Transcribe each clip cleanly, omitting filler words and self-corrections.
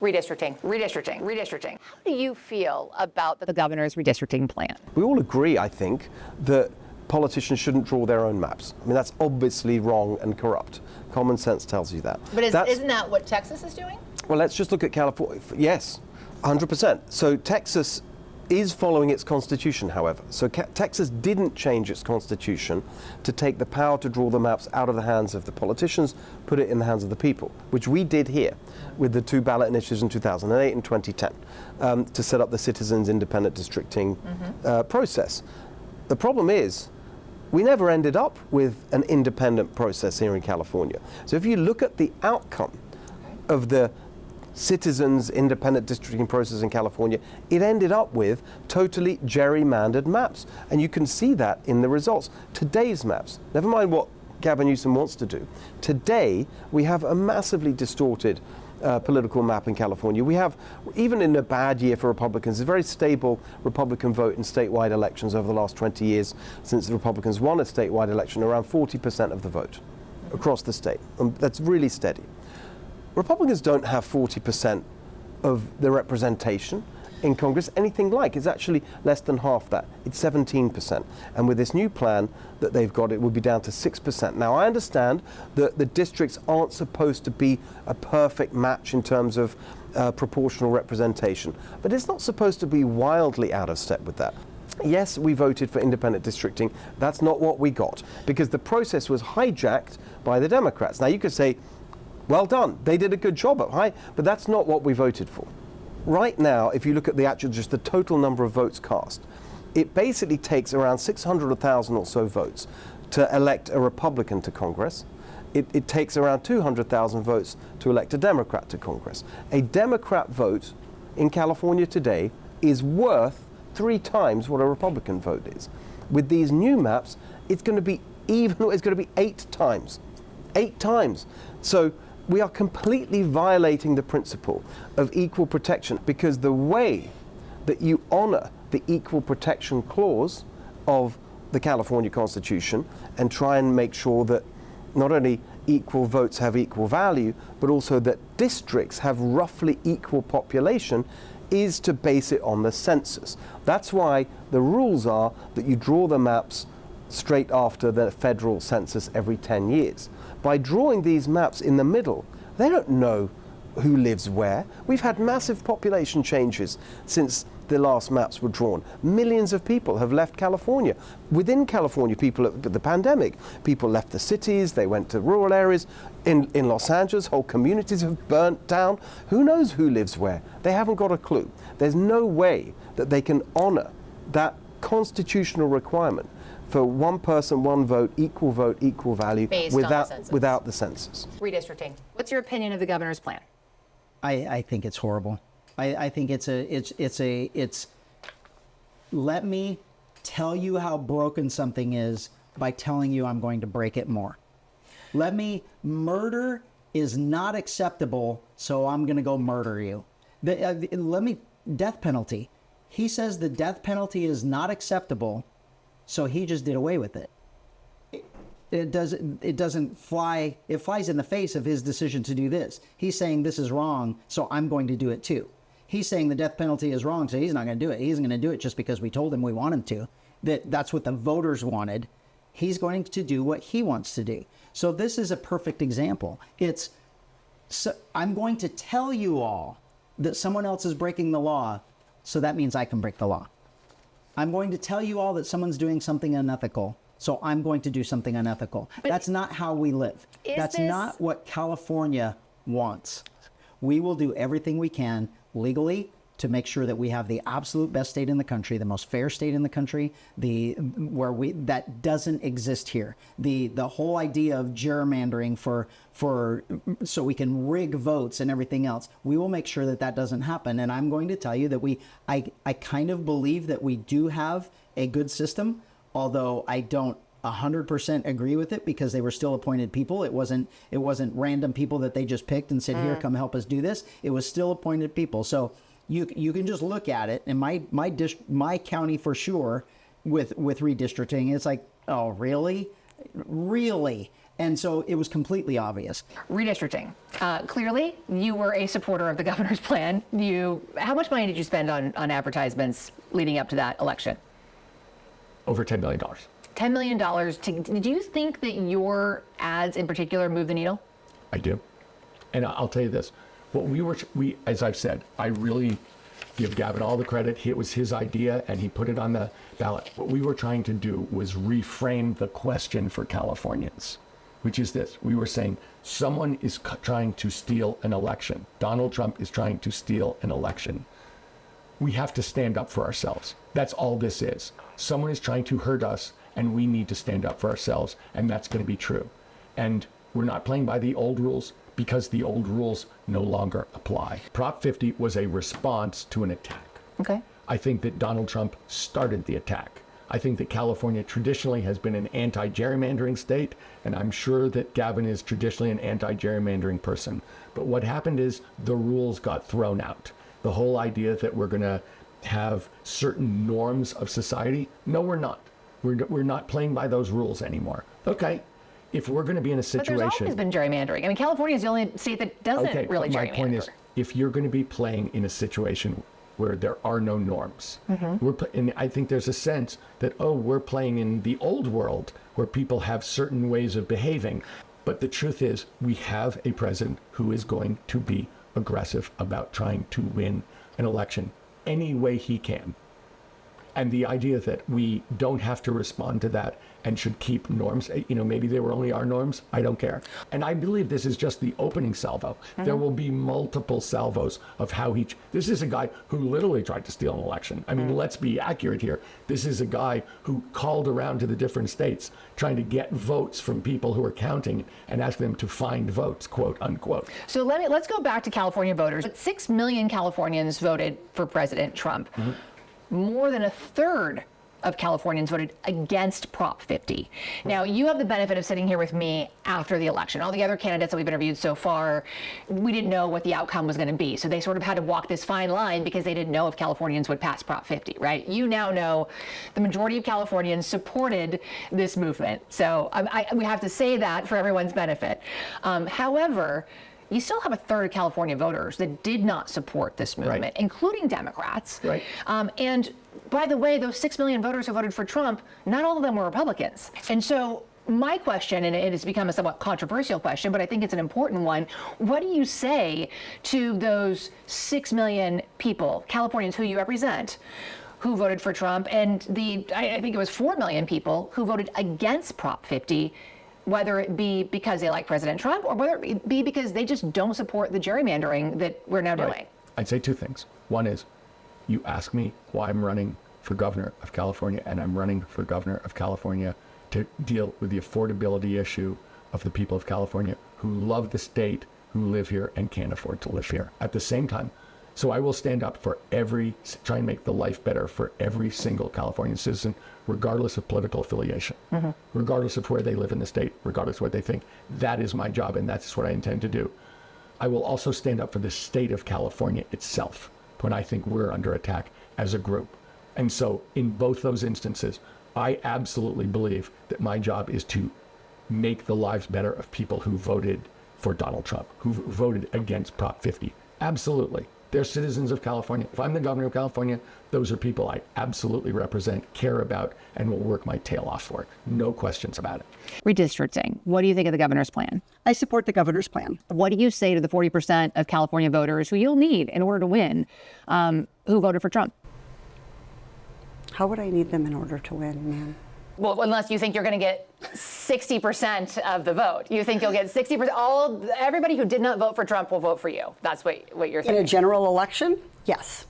Redistricting. How do you feel about the governor's redistricting plan? We all agree, I think, that politicians shouldn't draw their own maps. I mean, that's obviously wrong and corrupt. Common sense tells you that. But isn't that what Texas is doing? Well, let's just look at California. Yes, 100%. So Texas is following its constitution, however. So Texas didn't change its constitution to take the power to draw the maps out of the hands of the politicians, put it in the hands of the people, which we did here with the two ballot initiatives in 2008 and 2010 to set up the citizens' independent districting process. The problem is, we never ended up with an independent process here in California. So if you look at the outcome of the citizens' independent districting process in California, it ended up with totally gerrymandered maps. And you can see that in the results. Today's maps, never mind what Gavin Newsom wants to do. Today, we have a massively distorted political map in California. We have, even in a bad year for Republicans, a very stable Republican vote in statewide elections over the last 20 years since the Republicans won a statewide election, around 40% of the vote across the state. And that's really steady. Republicans don't have 40% of the representation in Congress, anything like. It's actually less than half that. It's 17%. And with this new plan that they've got, it will be down to 6%. Now, I understand that the districts aren't supposed to be a perfect match in terms of proportional representation, but it's not supposed to be wildly out of step with that. Yes, we voted for independent districting. That's not what we got, because the process was hijacked by the Democrats. Now, you could say, well done, they did a good job up high, but that's not what we voted for. Right now, if you look at the actual, just the total number of votes cast, it basically takes around 600,000 or so votes to elect a Republican to Congress. It takes around 200,000 votes to elect a Democrat to Congress. A Democrat vote in California today is worth 3 times what a Republican vote is. With these new maps, it's going to be it's going to be 8 times. 8 times. So we are completely violating the principle of equal protection, because the way that you honor the equal protection clause of the California Constitution and try and make sure that not only equal votes have equal value, but also that districts have roughly equal population, is to base it on the census. That's why the rules are that you draw the maps straight after the federal census every 10 years. By drawing these maps in the middle, they don't know who lives where. We've had massive population changes since the last maps were drawn. Millions of people have left California. Within California, the pandemic, people left the cities, they went to rural areas. In Los Angeles, whole communities have burnt down. Who knows who lives where? They haven't got a clue. There's no way that they can honor that constitutional requirement for one person, one vote, equal value, without the census. Redistricting. What's your opinion of the governor's plan? I think it's horrible. I think it's let me tell you how broken something is by telling you I'm going to break it more. Murder is not acceptable, so I'm going to go murder you. Death penalty. He says the death penalty is not acceptable, so he just did away with it. It doesn't fly. It flies in the face of his decision to do this. He's saying this is wrong, so I'm going to do it too. He's saying the death penalty is wrong, so he's not going to do it. He's going to do it just because we told him we want him to. That's what the voters wanted. He's going to do what he wants to do. So this is a perfect example. I'm going to tell you all that someone else is breaking the law, so that means I can break the law. I'm going to tell you all that someone's doing something unethical, so I'm going to do something unethical. But that's not how we live. That's not what California wants. We will do everything we can legally to make sure that we have the absolute best state in the country, the most fair state in the country, that doesn't exist here. The whole idea of gerrymandering so we can rig votes and everything else, we will make sure that doesn't happen. And I'm going to tell you that I kind of believe that we do have a good system, although I don't 100% agree with it, because they were still appointed people. It wasn't random people that they just picked and said, here, come help us do this. It was still appointed people. So you can just look at it, and my county for sure with redistricting, it's like, oh, really? And so it was completely obvious. Redistricting. Clearly, you were a supporter of the governor's plan. How much money did you spend on advertisements leading up to that election? Over $10 million. $10 million. Do you think that your ads in particular move the needle? I do. And I'll tell you this. As I've said, I really give Gavin all the credit. It was his idea, and he put it on the ballot. What we were trying to do was reframe the question for Californians, which is this. We were saying someone is trying to steal an election. Donald Trump is trying to steal an election. We have to stand up for ourselves. That's all this is. Someone is trying to hurt us, and we need to stand up for ourselves, and that's going to be true. And we're not playing by the old rules because the old rules no longer apply. Prop 50 was a response to an attack. Okay. I think that Donald Trump started the attack. I think that California traditionally has been an anti-gerrymandering state, and I'm sure that Gavin is traditionally an anti-gerrymandering person. But what happened is the rules got thrown out. The whole idea that we're going to have certain norms of society, no, we're not. We're not playing by those rules anymore. Okay. If we're going to be in a situation... But there's always been gerrymandering. I mean, California is the only state that doesn't really gerrymander. My point is, if you're going to be playing in a situation where there are no norms, and I think there's a sense that, we're playing in the old world where people have certain ways of behaving. But the truth is, we have a president who is going to be aggressive about trying to win an election any way he can. And the idea that we don't have to respond to that and should keep norms, maybe they were only our norms, I don't care. And I believe this is just the opening salvo. There will be multiple salvos of how this is a guy who literally tried to steal an election. I mean, let's be accurate here. This is a guy who called around to the different states trying to get votes from people who are counting and ask them to find votes, quote unquote. So let's go back to California voters. 6 million Californians voted for President Trump. More than a third of Californians voted against Prop 50. Now, you have the benefit of sitting here with me after the election. All the other candidates that we've interviewed so far, we didn't know what the outcome was going to be. So they sort of had to walk this fine line because they didn't know if Californians would pass Prop 50, right? You now know the majority of Californians supported this movement. So we have to say that for everyone's benefit. However, you still have a third of California voters that did not support this movement, including Democrats. Right. And by the way, those 6 million voters who voted for Trump, not all of them were Republicans. And so my question, and it has become a somewhat controversial question, but I think it's an important one. What do you say to those 6 million people, Californians who you represent, who voted for Trump, and I think it was 4 million people who voted against Prop 50, whether it be because they like President Trump or whether it be because they just don't support the gerrymandering that we're now doing? I'd say two things. One is, you ask me why I'm running for governor of California, and I'm running for governor of California to deal with the affordability issue of the people of California who love the state, who live here and can't afford to live here. At the same time, so I will stand up for try and make the life better for every single Californian citizen, regardless of political affiliation, regardless of where they live in the state, regardless of what they think. That is my job, and that's what I intend to do. I will also stand up for the state of California itself when I think we're under attack as a group. And so in both those instances, I absolutely believe that my job is to make the lives better of people who voted for Donald Trump, who voted against Prop 50. Absolutely. They're citizens of California. If I'm the governor of California, those are people I absolutely represent, care about, and will work my tail off for. No questions about it. Redistricting. What do you think of the governor's plan? I support the governor's plan. What do you say to the 40% of California voters who you'll need in order to win, who voted for Trump? How would I need them in order to win, man? Well, unless you think you're going to get 60% of the vote. You think you'll get 60%. Everybody who did not vote for Trump will vote for you. That's what you're thinking. In a general election, yes.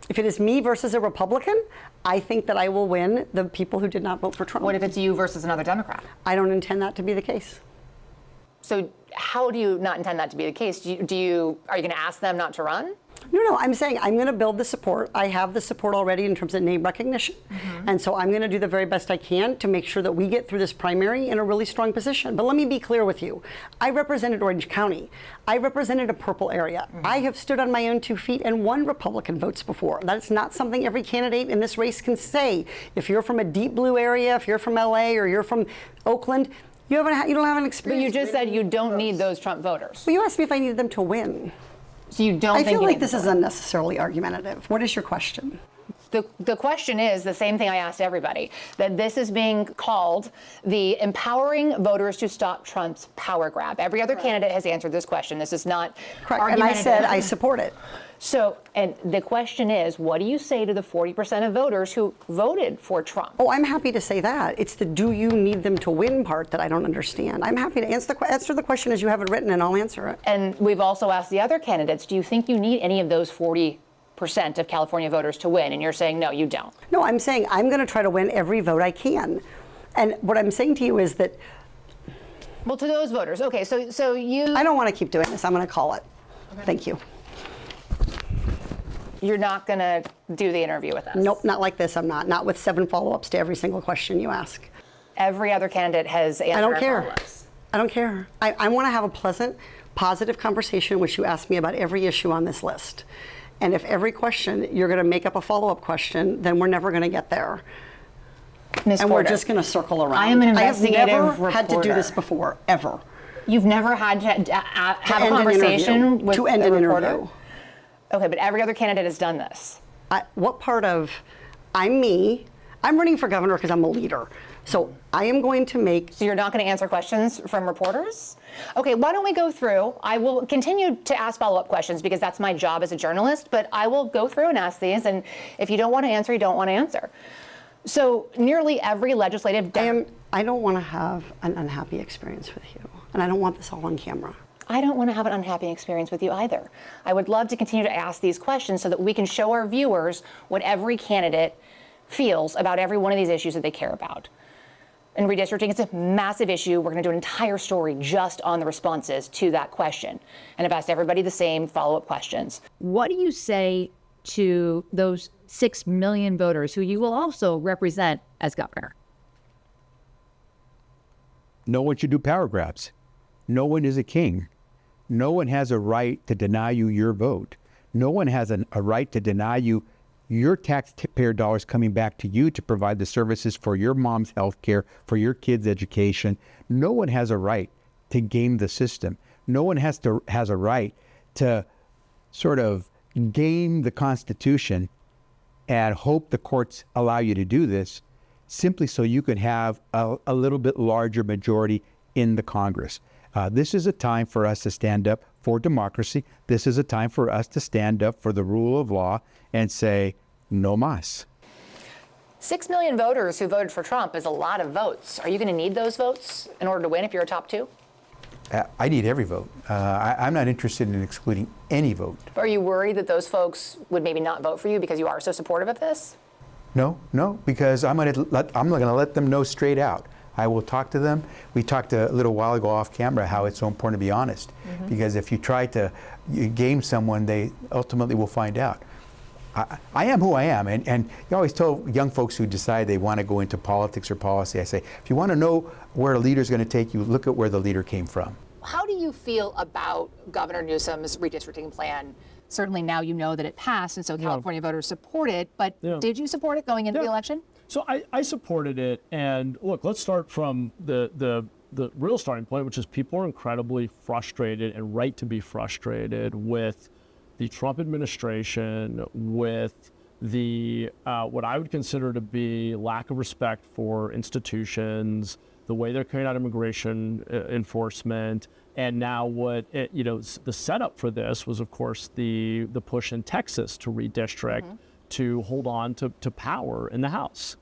If it is me versus a Republican, I think that I will win the people who did not vote for Trump. What if it's you versus another Democrat? I don't intend that to be the case. So how do you not intend that to be the case? Are you going to ask them not to run? No, I'm saying I'm going to build the support. I have the support already in terms of name recognition. And so I'm going to do the very best I can to make sure that we get through this primary in a really strong position. But let me be clear with you. I represented Orange County. I represented a purple area. I have stood on my own 2 feet and won Republican votes before. That's not something every candidate in this race can say. If you're from a deep blue area, if you're from LA or you're from Oakland, You don't have an But experience. you just said you don't need those Trump voters. Well, you asked me if I needed them to win. So you don't I think feel you like need this them is to win. unnecessarily argumentative. What is your question? The question is the same thing I asked everybody, that this is being called the empowering voters to stop Trump's power grab. Every other candidate has answered this question. This is not Correct. And I argumentative. said I support it. So, and the question is, what do you say to the 40% of voters who voted for Trump? Oh, I'm happy to say that. It's the do you need them to win part that I don't understand. I'm happy to answer the question as you have it written, and I'll answer it. And we've also asked the other candidates, do you think you need any of those 40% of California voters to win? And you're saying, no, you don't. No, I'm saying I'm going to try to win every vote I can. And what I'm saying to you is that Well, to those voters, okay, so you... I don't want to keep doing this. I'm going to call it. Okay. Thank you. You're not going to do the interview with us? Nope, not like this. I'm not. Not with 7 follow-ups to every single question you ask. Every other candidate has answered I don't our care. follow-ups. I don't care. I want to have a pleasant, positive conversation in which you ask me about every issue on this list. And if every question you're going to make up a follow-up question, then we're never going to get there. Ms. And we're Porter, just going to circle around. I am an investigative I have never had to do reporter. this before, ever. You've never had to have a end an conversation interview. with To end a an reporter? interview. Okay, but every other candidate has done this. What part of I'm me? I'm running for governor because I'm a leader. So I am going to make. So you're not going to answer questions from reporters? Okay, why don't we go through? I will continue to ask follow-up questions because that's my job as a journalist, but I will go through and ask these, and if you don't want to answer, you don't want to answer. So nearly every legislative... I don't want to have an unhappy experience with you, and I don't want this all on camera. I don't want to have an unhappy experience with you either. I would love to continue to ask these questions so that we can show our viewers what every candidate feels about every one of these issues that they care about. And redistricting is a massive issue. We're going to do an entire story just on the responses to that question. And I've asked everybody the same follow-up questions. What do you say to those 6 million voters who you will also represent as governor? No one should do power grabs. No one is a king. No one has a right to deny you your vote. No one has a right to deny you your taxpayer dollars coming back to you to provide the services for your mom's health care, for your kids' education. No one has a right to game the system. No one has a right to sort of game the Constitution and hope the courts allow you to do this simply so you can have a little bit larger majority in the Congress. This is a time for us to stand up for democracy. This is a time for us to stand up for the rule of law and say, no mas. 6 million voters who voted for Trump is a lot of votes. Are you going to need those votes in order to win if you're a top 2? I need every vote. I'm not interested in excluding any vote. Are you worried that those folks would maybe not vote for you because you are so supportive of this? No, because I'm going to let them know straight out. I will talk to them. We talked a little while ago off camera how it's so important to be honest. Because if you try to game someone, they ultimately will find out. I am who I am. And you always tell young folks who decide they want to go into politics or policy, I say, if you want to know where a leader is going to take you, look at where the leader came from. How do you feel about Governor Newsom's redistricting plan? Certainly now you know that it passed, and so California voters support it, but did you support it going into the election? So I supported it, and look, let's start from the real starting point, which is people are incredibly frustrated and right to be frustrated with the Trump administration, with the what I would consider to be lack of respect for institutions, the way they're carrying out immigration enforcement, and now the setup for this was, of course, the push in Texas to redistrict to hold on to power in the House.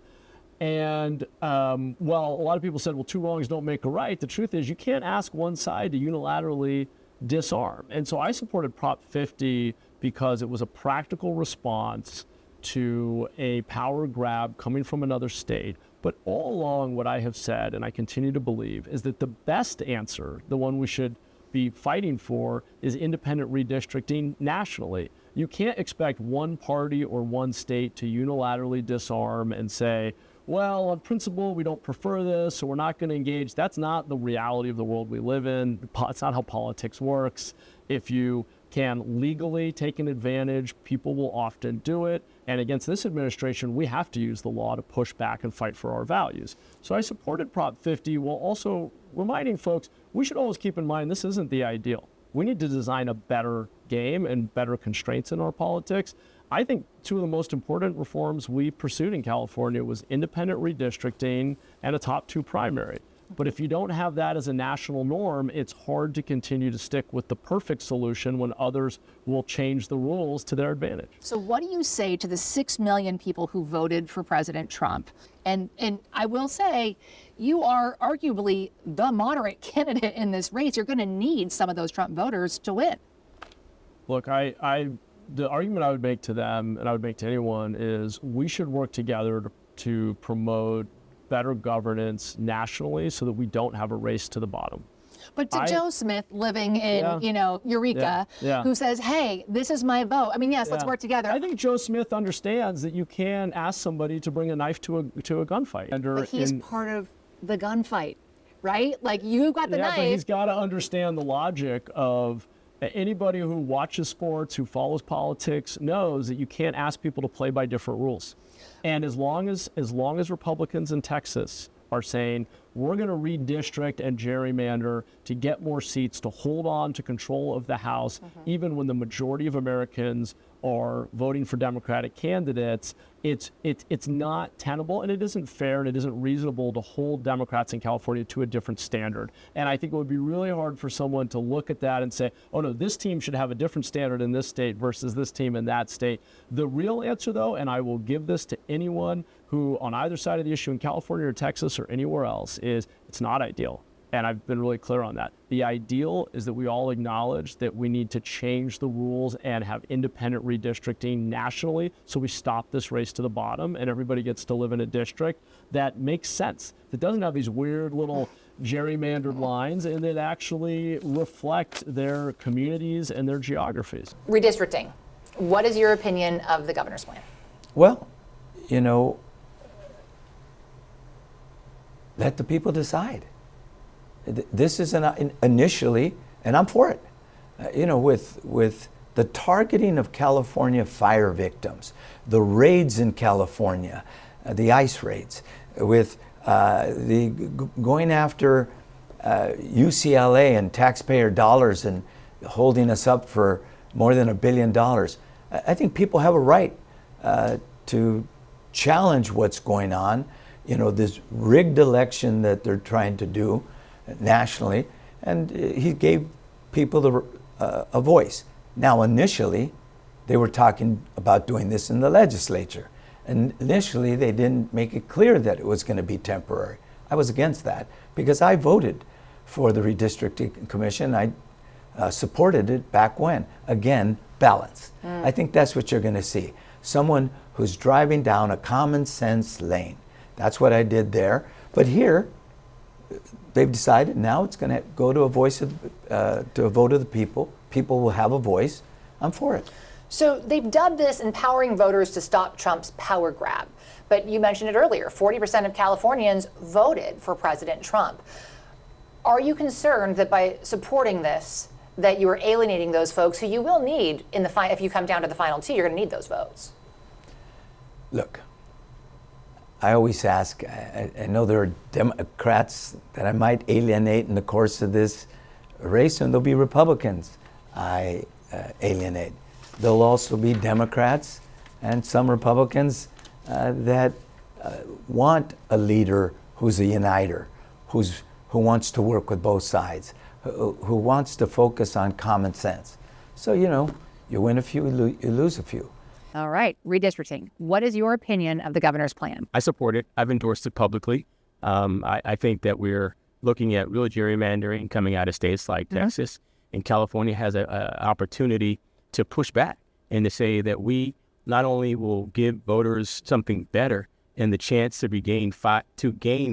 And while a lot of people said, well, 2 wrongs don't make a right, the truth is you can't ask one side to unilaterally disarm. And so I supported Prop 50 because it was a practical response to a power grab coming from another state. But all along what I have said, and I continue to believe, is that the best answer, the one we should be fighting for, is independent redistricting nationally. You can't expect one party or one state to unilaterally disarm and say, well, on principle, we don't prefer this, so we're not going to engage. That's not the reality of the world we live in. It's not how politics works. If you can legally take an advantage, people will often do it. And against this administration, we have to use the law to push back and fight for our values. So I supported Prop 50 while also reminding folks, we should always keep in mind this isn't the ideal. We need to design a better game and better constraints in our politics. I think two of the most important reforms we pursued in California was independent redistricting and a top 2 primary. But if you don't have that as a national norm, it's hard to continue to stick with the perfect solution when others will change the rules to their advantage. So what do you say to the 6 million people who voted for President Trump? And I will say, you are arguably the moderate candidate in this race. You're going to need some of those Trump voters to win. Look, the argument I would make to them, and I would make to anyone, is we should work together to promote better governance nationally so that we don't have a race to the bottom. But to Joe Smith living in, Eureka, who says, hey, this is my vote. I mean, yes, let's work together. I think Joe Smith understands that you can ask somebody to bring a knife to a gunfight. But he's part of the gunfight, right? Like, you got the knife. But he's got to understand the logic of anybody who watches sports, who follows politics, knows that you can't ask people to play by different rules. And as long as Republicans in Texas are saying, we're going to redistrict and gerrymander to get more seats, to hold on to control of the House, even when the majority of Americans are voting for Democratic candidates, it's not tenable, and it isn't fair, and it isn't reasonable to hold Democrats in California to a different standard. And I think it would be really hard for someone to look at that and say, oh no, this team should have a different standard in this state versus this team in that state. The real answer, though, and I will give this to anyone who on either side of the issue in California or Texas or anywhere else, is it's not ideal. And I've been really clear on that. The ideal is that we all acknowledge that we need to change the rules and have independent redistricting nationally so we stop this race to the bottom and everybody gets to live in a district that makes sense, that doesn't have these weird little gerrymandered lines and that actually reflect their communities and their geographies. Redistricting. What is your opinion of the governor's plan? Well, let the people decide. This is initially, and I'm for it. With the targeting of California fire victims, the raids in California, the ICE raids, with the going after UCLA and taxpayer dollars and holding us up for more than $1 billion. I think people have a right to challenge what's going on. This rigged election that they're trying to do nationally, and he gave people a voice. Now, initially, they were talking about doing this in the legislature. And initially, they didn't make it clear that it was going to be temporary. I was against that because I voted for the redistricting commission. I supported it back when. Again, balance. I think that's what you're going to see. Someone who's driving down a common sense lane. That's what I did there. But here, they've decided now it's going to go to a vote of the people. People will have a voice. I'm for it. So they've dubbed this empowering voters to stop Trump's power grab. But you mentioned it earlier, 40% of Californians voted for President Trump. Are you concerned that by supporting this, that you are alienating those folks who you will need in the if you come down to the final two, you're going to need those votes? Look, I always ask, I know there are Democrats that I might alienate in the course of this race, and there'll be Republicans I alienate. There'll also be Democrats and some Republicans that want a leader who's a uniter, who wants to work with both sides, who wants to focus on common sense. So, you win a few, you lose a few. All right, redistricting. What is your opinion of the governor's plan? I support it. I've endorsed it publicly. I think that we're looking at real gerrymandering coming out of states like Texas, and California has an opportunity to push back and to say that we not only will give voters something better and the chance to gain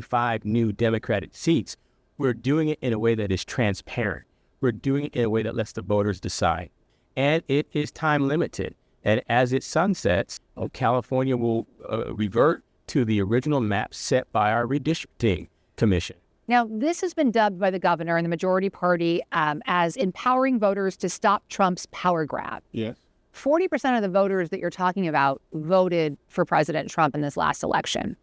5 new Democratic seats, we're doing it in a way that is transparent. We're doing it in a way that lets the voters decide. And it is time limited. And as it sunsets, California will revert to the original map set by our redistricting commission. Now, this has been dubbed by the governor and the majority party as empowering voters to stop Trump's power grab. Yes. 40% of the voters that you're talking about voted for President Trump in this last election.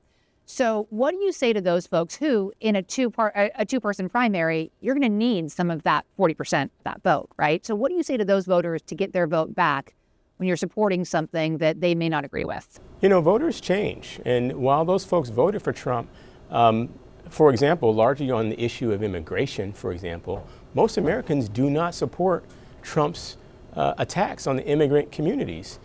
So what do you say to those folks who, in a two-person primary, you're going to need some of that 40% of that vote, right? So what do you say to those voters to get their vote back when you're supporting something that they may not agree with? You know, voters change. And while those folks voted for Trump, for example, largely on the issue of immigration, for example, most Americans do not support Trump's attacks on the immigrant communities.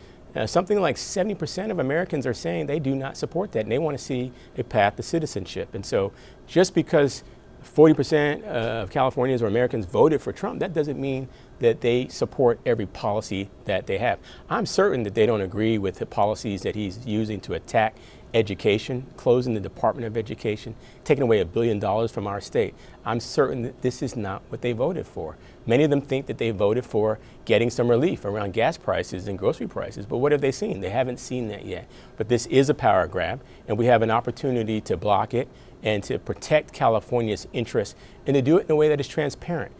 Something like 70% of Americans are saying they do not support that, and they want to see a path to citizenship. And so just because 40% of Californians or Americans voted for Trump, that doesn't mean that they support every policy that they have. I'm certain that they don't agree with the policies that he's using to attack education, closing the Department of Education, taking away $1 billion from our state. I'm certain that this is not what they voted for. Many of them think that they voted for getting some relief around gas prices and grocery prices, but what have they seen? They haven't seen that yet. But this is a power grab, and we have an opportunity to block it and to protect California's interests and to do it in a way that is transparent.